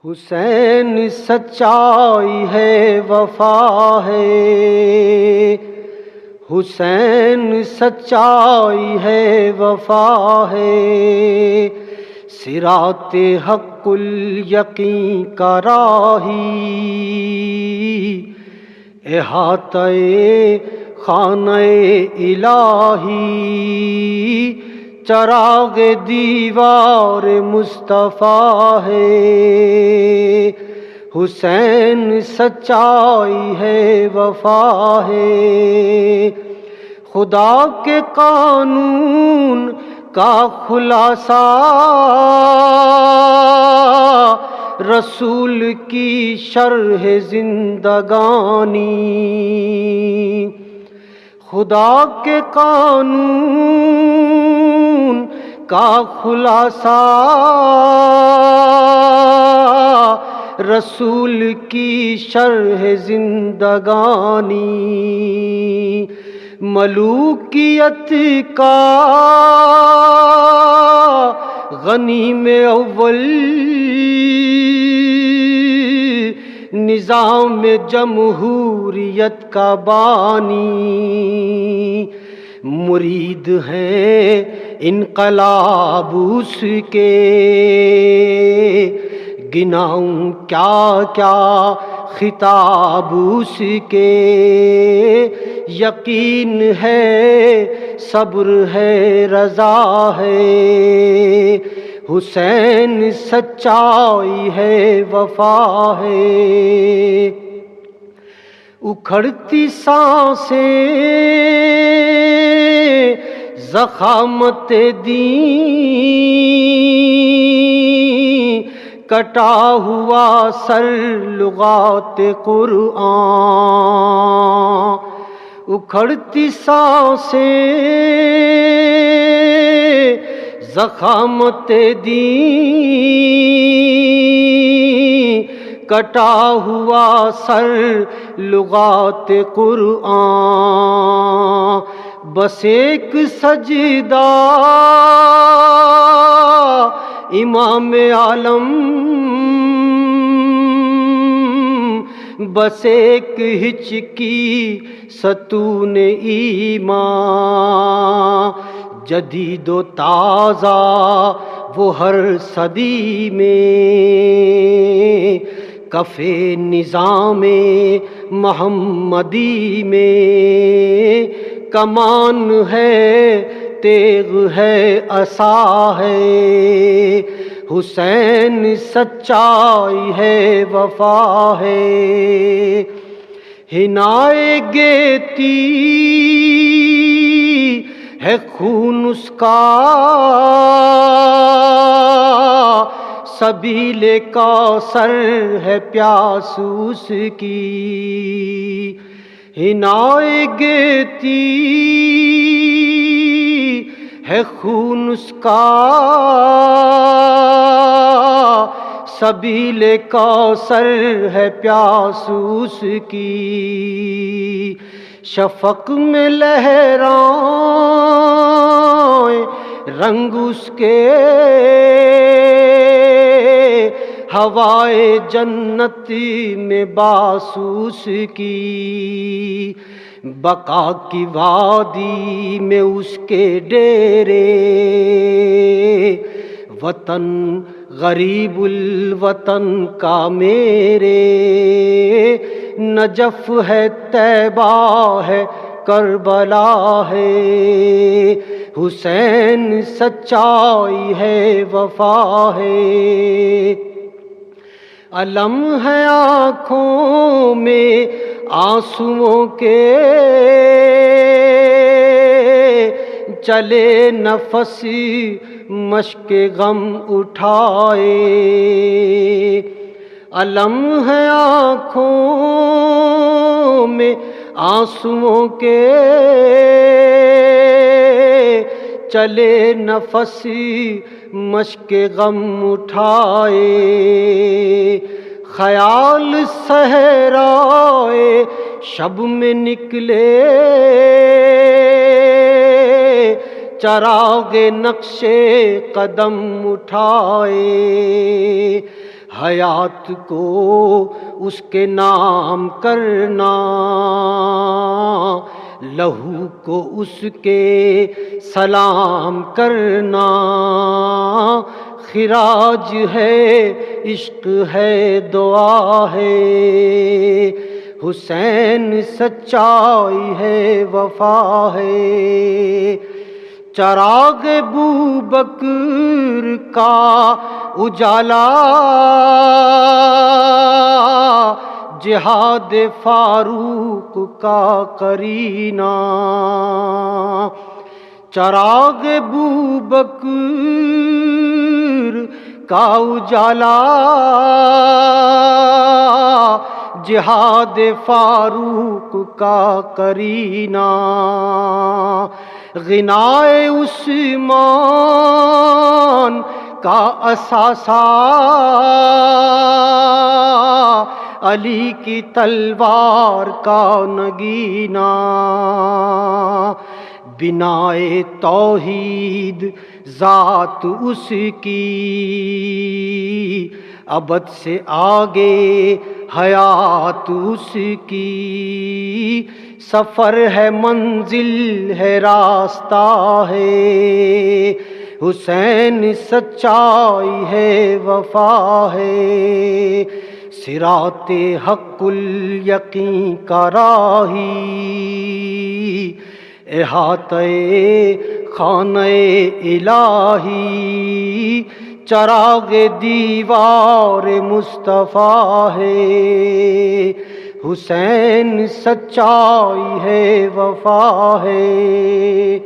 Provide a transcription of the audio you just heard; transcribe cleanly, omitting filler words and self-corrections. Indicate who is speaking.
Speaker 1: حسین سچائی ہے وفا ہے، حسین سچائی ہے وفا ہے، صراط حق الیقین کا راہی، احاطہ خانہ الہی، چراغ دیوار مصطفیٰ ہے، حسین سچائی ہے وفا ہے، خدا کے قانون کا خلاصہ، رسول کی شرح زندگانی، خدا کے قانون کا خلاصہ، رسول کی شرح زندگانی، ملوکیت کا غنیم اول، نظام جمہوریت کا بانی، مرید ہیں انقلاب اس کے، گناؤں کیا کیا خطاب اس کے، یقین ہے صبر ہے رضا ہے، حسین سچائی ہے وفا ہے، اکھڑتی سانسیں ضخامت دین، کٹا ہوا سر لغات قرآن، اکھڑتی سانسیں ضخامت دین، کٹا ہوا سر لغات قرآن، بس ایک سجدہ امام عالم، بس ایک ہچکی ستون ایمان، جدید و تازہ وہ ہر صدی میں، کف نظام محمدی میں، کمان ہے تیغ ہے عصا ہے، حسین سچائی ہے وفا ہے، حنائے گیتی ہے خون اس کا، سبیل کوثر ہے پیاس اس کی، حنائے گیتی ہے خون اس کا، سبیل کوثر ہے پیاس اس کی، شفق میں لہرائیں رنگ اس کے، ہوائے جنت میں باسوس کی، بقا کی وادی میں اس کے ڈیرے، وطن غریب الوطن کا میرے، نجف ہے طیبہ ہے کربلا ہے، حسین سچائی ہے وفا ہے، علم ہے آنکھوں میں آنسوؤں کے، چلے نفس مشق غم اٹھائے، علم ہے آنکھوں میں آنسوؤں کے، چلے نفس مشق غم اٹھائے، خیال صحرائے شب میں نکلے، چراغ نقش قدم اٹھائے، حیات کو اس کے نام کرنا، لہو کو اس کے سلام کرنا، خراج ہے عشق ہے دعا ہے، حسین سچائی ہے وفا ہے، چراغ بوبکر کا اجالا، جہاد فاروق کا کرینہ، چراغ بوبکر کا اجالا، جہاد فاروق کا کرینہ، غنائے عثمان کا اثاثہ، علی کی تلوار کا نگینہ، بنائے توحید ذات اس کی، ابد سے آگے حیات اس کی، سفر ہے منزل ہے راستہ ہے، حسین سچائی ہے وفا ہے، صراط حق الیقین کا راہی، احاطہ خانہ الہی، چراغ دیوار مصطفیٰ ہے، حسین سچائی ہے وفا ہے۔